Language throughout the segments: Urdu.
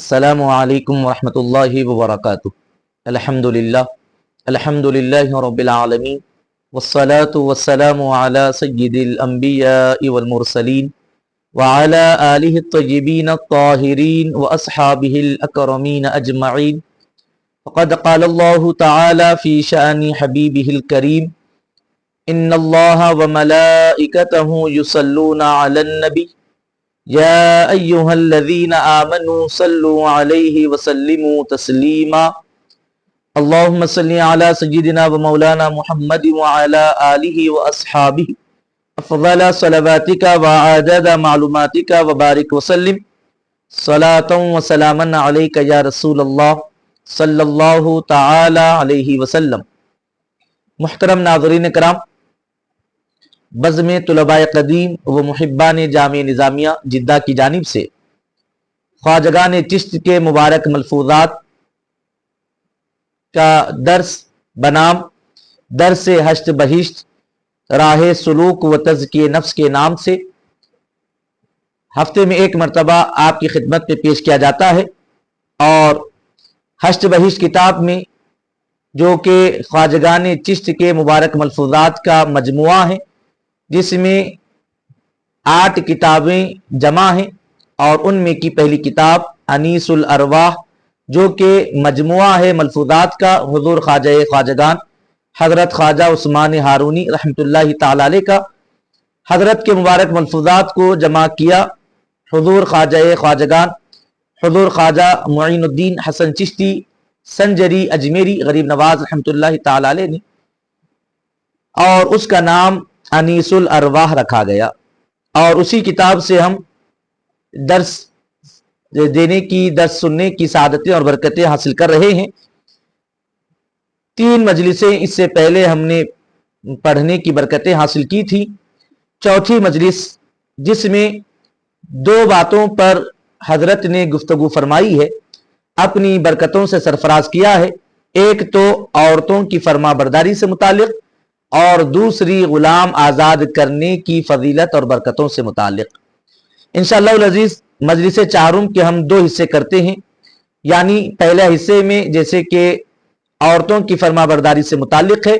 السلام علیکم ورحمۃ اللہ وبرکاتہ۔ الحمدللہ رب العالمین والصلاة والسلام علی سید الانبیاء والمرسلین وعلی آلہ الطیبین الطاہرین واصحابہ الاکرمین اجمعین۔ فقد قال اللہ تعالی فی شأن حبیبہ الکریم ان اللہ وملائکتہ یصلون علی النبی یا ایہا الذین آمنوا صلوا علیہ وسلموا تسلیما۔ اللہم صلی علی سیدنا و مولانا محمد وعلی آلہ واصحابہ افضل صلواتک وعدد معلوماتک وبارک وسلم صلاۃ و سلاما علیک یا رسول اللہ صلی اللہ تعالی علیہ وسلم۔ محترم ناظرین کرام، بزم طلباء قدیم و محبان جامع نظامیہ جدہ کی جانب سے خواجگان چشت کے مبارک ملفوظات کا درس بنام درس ہشت بہشت راہ سلوک و تزکیہ نفس کے نام سے ہفتے میں ایک مرتبہ آپ کی خدمت پہ پیش کیا جاتا ہے، اور ہشت بہشت کتاب میں جو کہ خواجگان چشت کے مبارک ملفوظات کا مجموعہ ہے، جس میں 8 کتابیں جمع ہیں، اور ان میں کی پہلی کتاب انیس الارواح جو کہ مجموعہ ہے ملفوظات کا حضور خواجہ خواجگان حضرت خواجہ عثمان ہارونی رحمۃ اللہ تعالی علیہ کا۔ حضرت کے مبارک ملفوظات کو جمع کیا حضور خواجہ خواجگان حضور خواجہ معین الدین حسن چشتی سنجری اجمیری غریب نواز رحمۃ اللہ تعالی علیہ نے، اور اس کا نام انیس الارواح رکھا گیا، اور اسی کتاب سے ہم درس دینے کی درس سننے کی سعادتیں اور برکتیں حاصل کر رہے ہیں۔ 3 مجلسیں اس سے پہلے ہم نے پڑھنے کی برکتیں حاصل کی تھی۔ چوتھی مجلس جس میں 2 باتوں پر حضرت نے گفتگو فرمائی ہے، اپنی برکتوں سے سرفراز کیا ہے، ایک تو عورتوں کی فرما برداری سے متعلق، اور دوسری غلام آزاد کرنے کی فضیلت اور برکتوں سے متعلق۔ انشاءاللہ العزیز مجلس چہارم کے ہم 2 حصے کرتے ہیں، یعنی پہلے حصے میں جیسے کہ عورتوں کی فرما برداری سے متعلق ہے،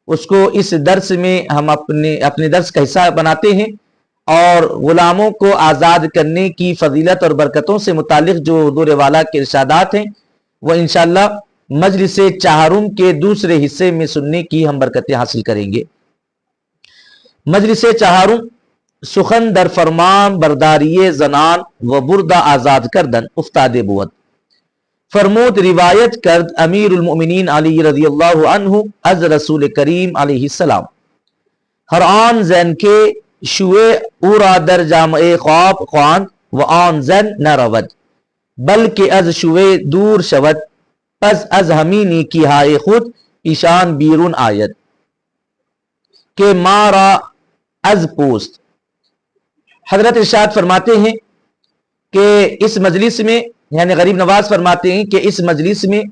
اس کو اس درس میں ہم اپنے درس کا حصہ بناتے ہیں، اور غلاموں کو آزاد کرنے کی فضیلت اور برکتوں سے متعلق جو حضور والا کے ارشادات ہیں، وہ انشاءاللہ مجلس چہارم کے دوسرے حصے میں سننے کی ہم برکتیں حاصل کریں گے۔ مجلس چہارم سخن در فرمان برداری زنان و بردہ آزاد کردن افتاد بود، فرمود روایت کرد امیر المؤمنین علی رضی اللہ عنہ از رسول کریم علیہ السلام، ہر آن زن کے شوئے اورا در جامع خواب خوان و آن زن نہ رود، بلکہ از شوئے دور شود، پس از ہمینی کی ہائے خود ایشان بیرون آید کہ مارا از پوست۔ حضرت ارشاد فرماتے ہیں کہ اس مجلس میں، یعنی غریب نواز فرماتے ہیں کہ اس مجلس میں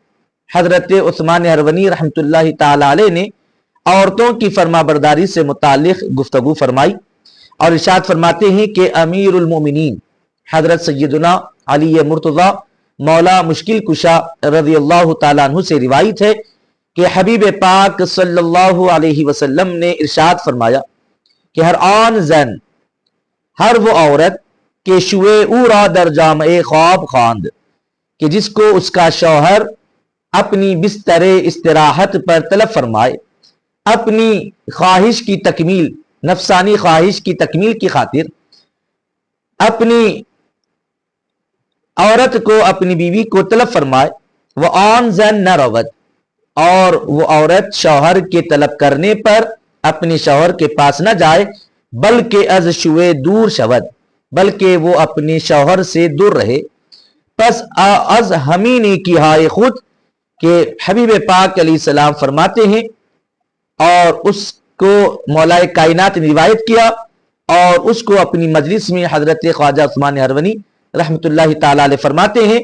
حضرت عثمان ہرونی رحمۃ اللہ تعالی علیہ نے عورتوں کی فرما برداری سے متعلق گفتگو فرمائی، اور ارشاد فرماتے ہیں کہ امیر المومنین حضرت سیدنا علی مرتضی مولا مشکل کشا رضی اللہ تعالیٰ عنہ سے روایت ہے کہ حبیب پاک صلی اللہ علیہ وسلم نے ارشاد فرمایا کہ ہر آن زن، ہر وہ عورت کہ شوئے اورا در جامع خواب خواند، کہ جس کو اس کا شوہر اپنی بستر استراحت پر طلب فرمائے، اپنی خواہش کی تکمیل، نفسانی خواہش کی تکمیل کی خاطر اپنی عورت کو، اپنی بیوی کو طلب فرمائے، وہ آن زن نہ رود، اور وہ عورت شوہر کے طلب کرنے پر اپنے شوہر کے پاس نہ جائے، بلکہ از شوئے دور شود، بلکہ وہ اپنے شوہر سے دور رہے، پس از ہمینی کی ہائے خود، کہ حبیب پاک علیہ السلام فرماتے ہیں، اور اس کو مولا کائنات نے روایت کیا، اور اس کو اپنی مجلس میں حضرت خواجہ عثمان ہرونی رحمۃ اللہ تعالی علیہ فرماتے ہیں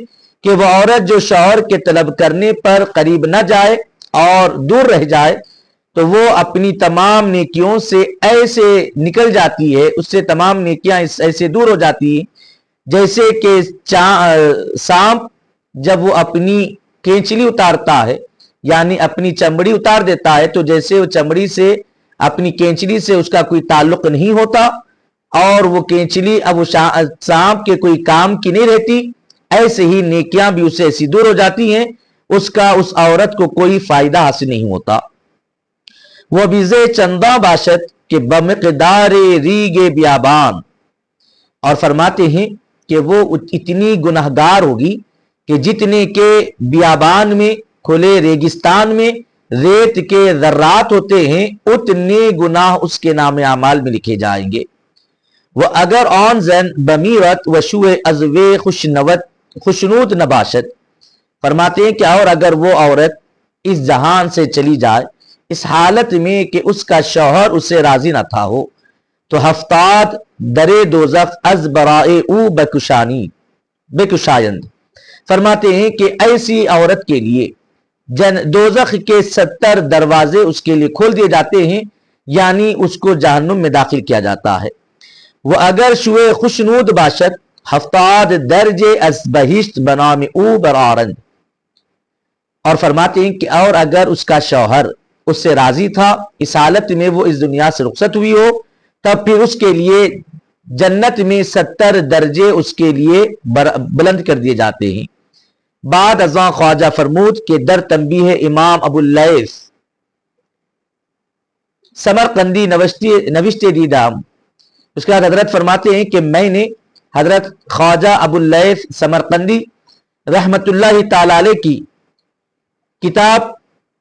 کہ وہ عورت جو شوہر کے طلب کرنے پر قریب نہ جائے اور دور رہ جائے، تو وہ اپنی تمام نیکیوں سے ایسے نکل جاتی ہے، اس سے تمام نیکیاں ایسے دور ہو جاتی ہیں جیسے کہ سانپ جب وہ اپنی کینچلی اتارتا ہے یعنی اپنی چمڑی اتار دیتا ہے تو جیسے وہ چمڑی سے اپنی کینچلی سے اس کا کوئی تعلق نہیں ہوتا اور وہ کینچلی اب وہ سانپ کے کوئی کام کی نہیں رہتی، ایسے ہی نیکیاں بھی اسے ایسی دور ہو جاتی ہیں، اس کا اس عورت کو کوئی فائدہ حاصل نہیں ہوتا۔ وہ بیزے چندہ باشد کہ بمقدار ریگ بیابان، اور فرماتے ہیں کہ وہ اتنی گنہگار ہوگی کہ جتنے کے بیابان میں کھلے ریگستان میں ریت کے ذرات ہوتے ہیں اتنے گناہ اس کے نام اعمال میں لکھے جائیں گے۔ وہ اگر آن زن بمیرت وشو ازوے خوشنود نباشت، فرماتے ہیں کہ اور اگر وہ عورت اس جہان سے چلی جائے اس حالت میں کہ اس کا شوہر اسے راضی نہ تھا ہو تو ہفتاد درے دوزخ از برائے او بکشایند، فرماتے ہیں کہ ایسی عورت کے لیے دوزخ کے 70 دروازے اس کے لیے کھول دیے جاتے ہیں، یعنی اس کو جہنم میں داخل کیا جاتا ہے۔ وہ اگر شوئے خوشنود باشد ہفتاد درجے از بہشت بنام او برارند، اور فرماتے ہیں کہ اور اگر اس کا شوہر اس سے راضی تھا اس حالت میں وہ اس دنیا سے رخصت ہوئی ہو تب پھر اس کے لیے جنت میں 70 درجے اس کے لیے بلند کر دیے جاتے ہیں۔ بعد ازاں خواجہ فرمود کہ در تنبیہ امام ابو اللیث سمرقندی نوشتے دیدام، اس کے بعد حضرت فرماتے ہیں کہ میں نے حضرت خواجہ ابو اللیث سمرقندی رحمت اللہ تعالی علیہ کی کتاب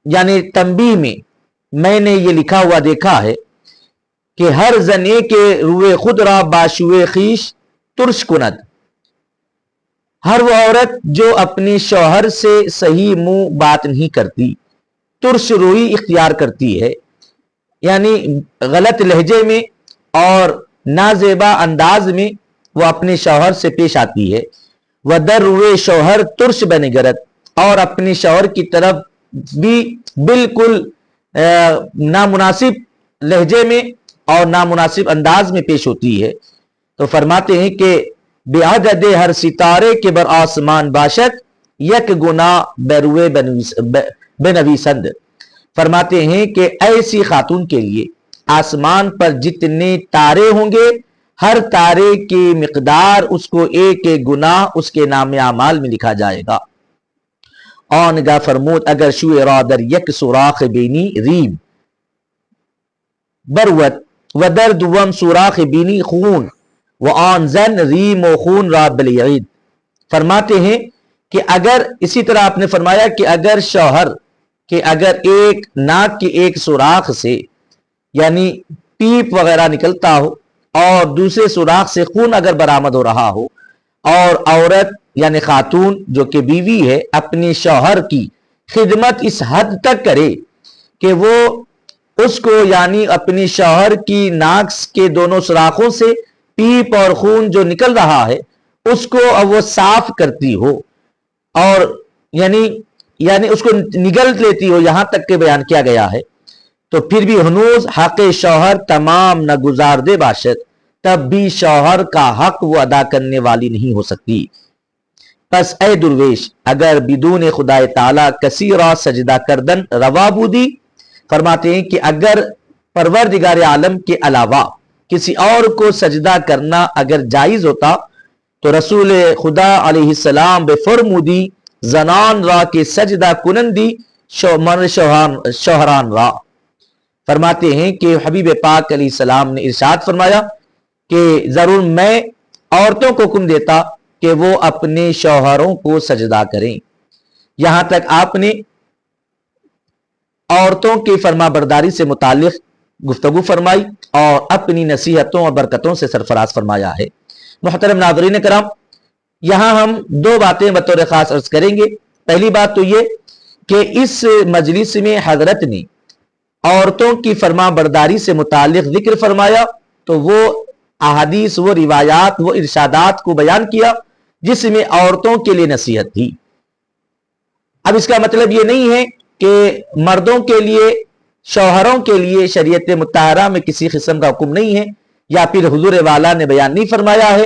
یعنی تنبیہ میں نے یہ لکھا ہوا دیکھا ہے کہ ہر زنے کے روئے خود را باشوئے خیش ترش کند، ہر وہ عورت جو اپنے شوہر سے صحیح منہ بات نہیں کرتی ترش روئی اختیار کرتی ہے، یعنی غلط لہجے میں اور نازیبا انداز میں وہ اپنے شوہر سے پیش آتی ہے۔ وہ در روئے شوہر ترش بنگرت، اور اپنے شوہر کی طرف بھی بالکل نامناسب لہجے میں اور نامناسب انداز میں پیش ہوتی ہے۔ تو فرماتے ہیں کہ بعدد ہر ستارے کے بر آسمان باشد یک گناہ بیروے بنویسند، فرماتے ہیں کہ ایسی خاتون کے لیے آسمان پر جتنے تارے ہوں گے ہر تارے کی مقدار اس کو ایک ایک گناہ اس کے نام اعمال میں لکھا جائے گا۔ آنگا فرمود اگر شوئے رادر یک سوراخ بینی ریب بروت و در دوم سوراخ بینی خون و آن زن ریم و خون را بلیعید، فرماتے ہیں کہ اگر اسی طرح آپ نے فرمایا کہ اگر شوہر کہ اگر ایک ناک کی ایک سوراخ سے یعنی پیپ وغیرہ نکلتا ہو اور دوسرے سوراخ سے خون اگر برآمد ہو رہا ہو اور عورت یعنی خاتون جو کہ بیوی ہے اپنی شوہر کی خدمت اس حد تک کرے کہ وہ اس کو یعنی اپنی شوہر کی ناک کے دونوں سوراخوں سے پیپ اور خون جو نکل رہا ہے اس کو وہ صاف کرتی ہو اور یعنی اس کو نگل لیتی ہو، یہاں تک کہ بیان کیا گیا ہے، تو پھر بھی ہنوز حق شوہر تمام نہ گزار دے باشد، تب بھی شوہر کا حق وہ ادا کرنے والی نہیں ہو سکتی۔ پس اے درویش اگر بدون خدا تعالی کثیرہ سجدہ کردن روا بودی، فرماتے ہیں کہ اگر پروردگار عالم کے علاوہ کسی اور کو سجدہ کرنا اگر جائز ہوتا تو رسول خدا علیہ السلام بے فرمودی زنان را کے سجدہ کنندی شوہران را، فرماتے ہیں کہ حبیب پاک علیہ السلام نے ارشاد فرمایا کہ ضرور میں عورتوں کو حکم دیتا کہ وہ اپنے شوہروں کو سجدہ کریں۔ یہاں تک آپ نے عورتوں کی فرما برداری سے متعلق گفتگو فرمائی اور اپنی نصیحتوں اور برکتوں سے سرفراز فرمایا ہے۔ محترم ناظرین کرام، یہاں ہم دو باتیں بطور خاص عرض کریں گے۔ پہلی بات تو یہ کہ اس مجلس میں حضرت نے عورتوں کی فرما برداری سے متعلق ذکر فرمایا تو وہ احادیث، وہ روایات، وہ ارشادات کو بیان کیا جس میں عورتوں کے لیے نصیحت تھی۔ اب اس کا مطلب یہ نہیں ہے کہ مردوں کے لیے، شوہروں کے لیے شریعت مطہرہ میں کسی قسم کا حکم نہیں ہے، یا پھر حضور والا نے بیان نہیں فرمایا ہے،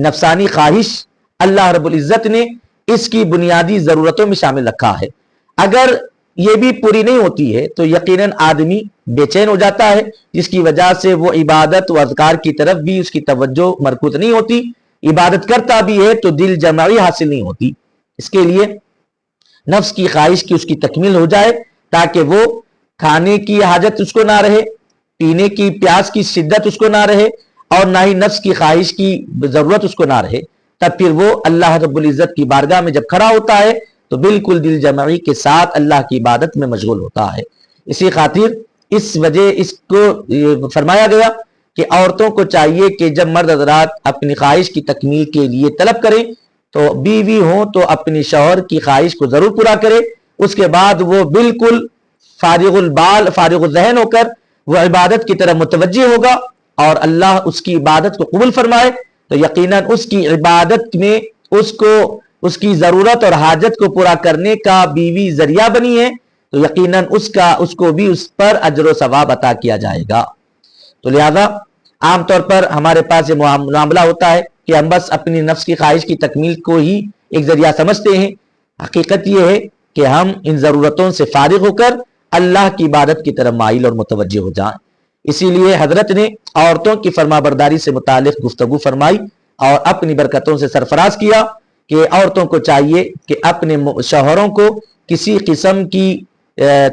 نفسانی خواہش اللہ رب العزت نے اس کی بنیادی ضرورتوں میں شامل رکھا ہے۔ اگر یہ بھی پوری نہیں ہوتی ہے تو یقیناً آدمی بے چین ہو جاتا ہے، جس کی وجہ سے وہ عبادت و اذکار کی طرف بھی اس کی توجہ مرکوز نہیں ہوتی، عبادت کرتا بھی ہے تو دل جمعی حاصل نہیں ہوتی۔ اس کے لیے نفس کی خواہش کی اس کی تکمیل ہو جائے، تاکہ وہ کھانے کی حاجت اس کو نہ رہے، پینے کی پیاس کی شدت اس کو نہ رہے، اور نہ ہی نفس کی خواہش کی ضرورت اس کو نہ رہے۔ تب پھر وہ اللہ رب العزت کی بارگاہ میں جب کھڑا ہوتا ہے تو بالکل دل جمعی کے ساتھ اللہ کی عبادت میں مشغول ہوتا ہے۔ اسی خاطر اس وجہ اس کو فرمایا گیا کہ عورتوں کو چاہیے کہ جب مرد حضرات اپنی خواہش کی تکمیل کے لیے طلب کریں تو بیوی ہوں تو اپنی شوہر کی خواہش کو ضرور پورا کرے، اس کے بعد وہ بالکل فارغ البال فارغ الذہن ہو کر وہ عبادت کی طرف متوجہ ہوگا، اور اللہ اس کی عبادت کو قبول فرمائے تو یقیناً اس کی عبادت میں اس کی ضرورت اور حاجت کو پورا کرنے کا بیوی ذریعہ بنی ہے، تو یقیناً اس کو بھی اس پر اجر و ثواب عطا کیا جائے گا۔ تو لہذا عام طور پر ہمارے پاس یہ معاملہ ہوتا ہے کہ ہم بس اپنی نفس کی خواہش کی تکمیل کو ہی ایک ذریعہ سمجھتے ہیں۔ حقیقت یہ ہے کہ ہم ان ضرورتوں سے فارغ ہو کر اللہ کی عبادت کی طرف مائل اور متوجہ ہو جائیں۔ اسی لیے حضرت نے عورتوں کی فرما برداری سے متعلق گفتگو فرمائی اور اپنی برکتوں سے سرفراز کیا کہ عورتوں کو چاہیے کہ اپنے شوہروں کو کسی قسم کی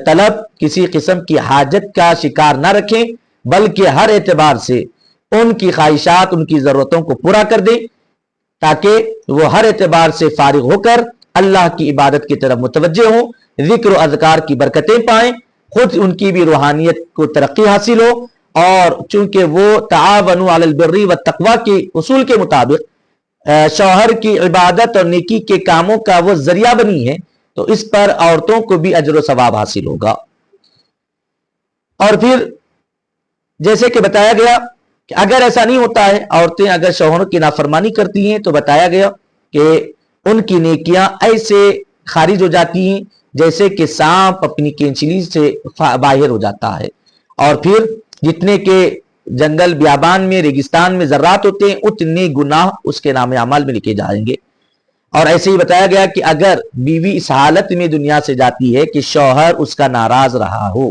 طلب، کسی قسم کی حاجت کا شکار نہ رکھیں، بلکہ ہر اعتبار سے ان کی خواہشات، ان کی ضرورتوں کو پورا کر دیں، تاکہ وہ ہر اعتبار سے فارغ ہو کر اللہ کی عبادت کی طرف متوجہ ہوں، ذکر و اذکار کی برکتیں پائیں، خود ان کی بھی روحانیت کو ترقی حاصل ہو، اور چونکہ وہ تعاونوا علی البر والتقوی کے اصول کے مطابق شوہر کی عبادت اور نیکی کے کاموں کا وہ ذریعہ بنی ہے، تو اس پر عورتوں کو بھی اجر و ثواب حاصل ہوگا۔ اور پھر جیسے کہ بتایا گیا کہ اگر ایسا نہیں ہوتا ہے، عورتیں اگر شوہروں کی نافرمانی کرتی ہیں، تو بتایا گیا کہ ان کی نیکیاں ایسے خارج ہو جاتی ہیں جیسے کہ سانپ اپنی کینچلی سے باہر ہو جاتا ہے، اور پھر جتنے کے جنگل بیابان میں ریگستان میں ذرات ہوتے ہیں اتنے گناہ اس کے نام اعمال میں لکھے جائیں گے۔ اور ایسے ہی بتایا گیا کہ اگر بیوی اس حالت میں دنیا سے جاتی ہے کہ شوہر اس کا ناراض رہا ہو،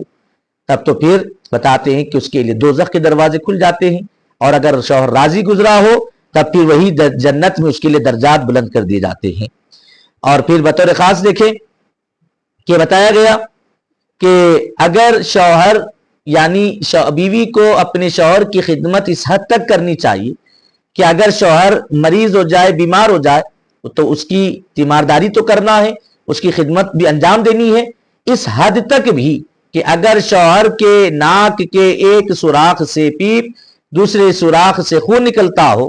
تب تو پھر بتاتے ہیں کہ اس کے لیے دوزخ کے دروازے کھل جاتے ہیں، اور اگر شوہر راضی گزرا ہو تب پھر وہی جنت میں اس کے لیے درجات بلند کر دیے جاتے ہیں۔ اور پھر بطور خاص دیکھیں کہ بتایا گیا کہ اگر شوہر یعنی بیوی کو اپنے شوہر کی خدمت اس حد تک کرنی چاہیے کہ اگر شوہر مریض ہو جائے، بیمار ہو جائے، تو اس کی تیمارداری تو کرنا ہے، اس کی خدمت بھی انجام دینی ہے، اس حد تک بھی کہ اگر شوہر کے ناک کے ایک سوراخ سے پیپ، دوسرے سوراخ سے خون نکلتا ہو،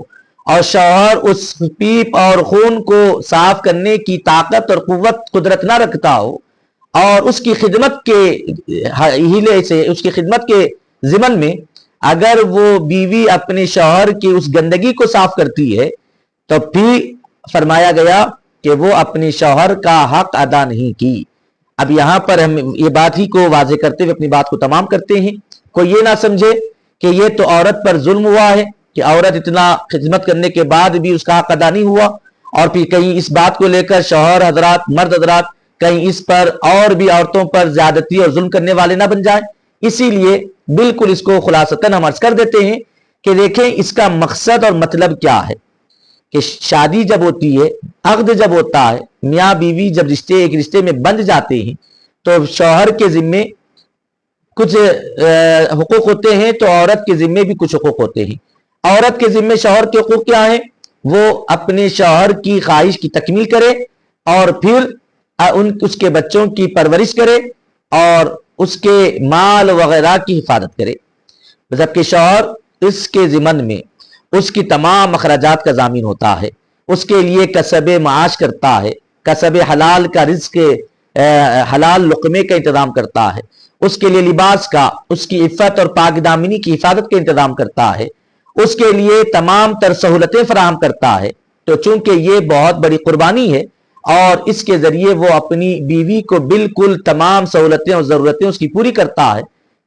اور شوہر اس پیپ اور خون کو صاف کرنے کی طاقت اور قدرت نہ رکھتا ہو، اور اس کی خدمت کے ہیلے سے، اس کی خدمت کے ضمن میں اگر وہ بیوی اپنے شوہر کی اس گندگی کو صاف کرتی ہے، تو پھر فرمایا گیا کہ وہ اپنے شوہر کا حق ادا نہیں کی۔ اب یہاں پر ہم یہ بات ہی کو واضح کرتے ہوئے اپنی بات کو تمام کرتے ہیں، کوئی یہ نہ سمجھے کہ یہ تو عورت پر ظلم ہوا ہے کہ عورت اتنا خدمت کرنے کے بعد بھی اس کا حق ادا نہیں ہوا، اور پھر کہیں اس بات کو لے کر شوہر حضرات، مرد حضرات کہیں اس پر اور بھی عورتوں پر زیادتی اور ظلم کرنے والے نہ بن جائیں۔ اسی لیے بالکل اس کو خلاصتاً ہم عرض کر دیتے ہیں کہ دیکھیں اس کا مقصد اور مطلب کیا ہے کہ شادی جب ہوتی ہے، عقد جب ہوتا ہے، میاں بیوی جب ایک رشتے میں بندھ جاتے ہیں، تو شوہر کے ذمے کچھ حقوق ہوتے ہیں، تو عورت کے ذمے بھی کچھ حقوق ہوتے ہیں۔ عورت کے ذمے شوہر کے حقوق کیا ہیں؟ وہ اپنے شوہر کی خواہش کی تکمیل کرے، اور پھر اس کے بچوں کی پرورش کرے، اور اس کے مال وغیرہ کی حفاظت کرے، مطلب کہ شوہر اس کے ضمن میں اس کی تمام اخراجات کا ضامن ہوتا ہے، اس کے لیے کسب معاش کرتا ہے، کسب حلال کا رزق، حلال لقمے کا انتظام کرتا ہے، اس کے لیے لباس کا، اس کی عفت اور پاک دامنی کی حفاظت کا انتظام کرتا ہے، اس کے لیے تمام تر سہولتیں فراہم کرتا ہے۔ تو چونکہ یہ بہت بڑی قربانی ہے، اور اس کے ذریعے وہ اپنی بیوی کو بالکل تمام سہولتیں اور ضرورتیں اس کی پوری کرتا ہے،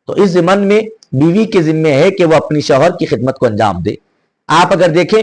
تو اس ضمن میں بیوی کے ذمہ ہے کہ وہ اپنی شوہر کی خدمت کو انجام دے۔ آپ اگر دیکھیں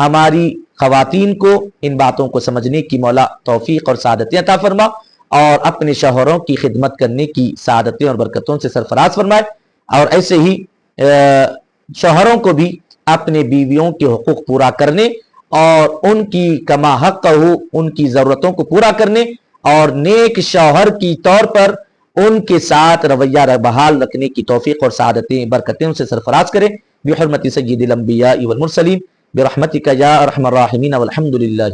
ہماری خواتین کو ان باتوں کو سمجھنے کی مولا توفیق اور سعادتیں عطا فرما، اور اپنے شوہروں کی خدمت کرنے کی سعادتیں اور برکتوں سے سرفراز فرمائے، اور ایسے ہی شوہروں کو بھی اپنے بیویوں کے حقوق پورا کرنے اور ان کی کما حق ہو ان کی ضرورتوں کو پورا کرنے اور نیک شوہر کی طور پر ان کے ساتھ رویہ بحال رکھنے کی توفیق اور سعادتیں برکتیں ان سے سرفراز کرے بحرمت سید الانبیاء والمرسلین برحمتک یا ارحم الراحمین والحمد للہ۔